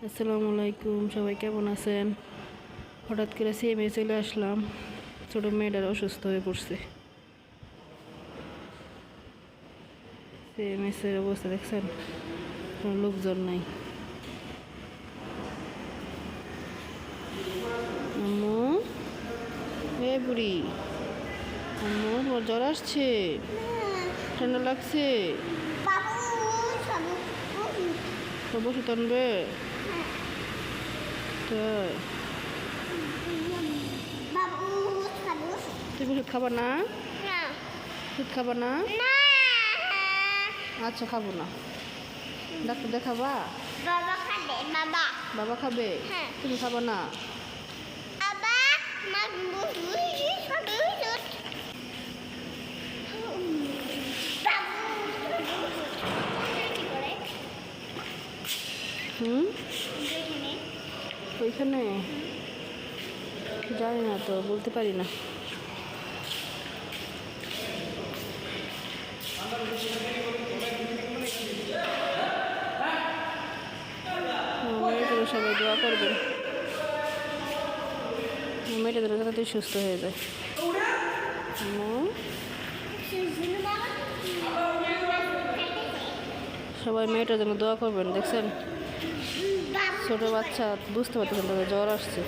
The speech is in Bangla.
আসসালামু আলাইকুম, সবাই কেমন আছেন? হঠাৎ করে সিএমএ চলে আসলাম। ছোটো মেয়েটার অসুস্থ হয়ে পড়ছে। সিএমএসের অবস্থা দেখছেন, কোনো লোকজন নাই। আম্মু, এ বুড়ি, আম্মু তোমার জ্বর আসছে? ঠান্ডা লাগছে? সব ওষুধ আনবে? তাই তুমি ওষুধ খাবা না? ওষুধ খাবা না? আচ্ছা, খাবো না। ডাক্তার দেখাবা? বাবা খাবে? তুমি খাবা না? ওইখানে জানি না তো, বলতে পারি না। মেয়েটারও সবাই দোয়া করবেন, মেয়েটা যেন তাড়াতাড়ি সুস্থ হয়ে যায়। সবাই মেয়েটার জন্য দোয়া করবেন। দেখছেন, ছোটো বাচ্চা বুঝতে পারতেছেন তাদের জ্বর আসছে।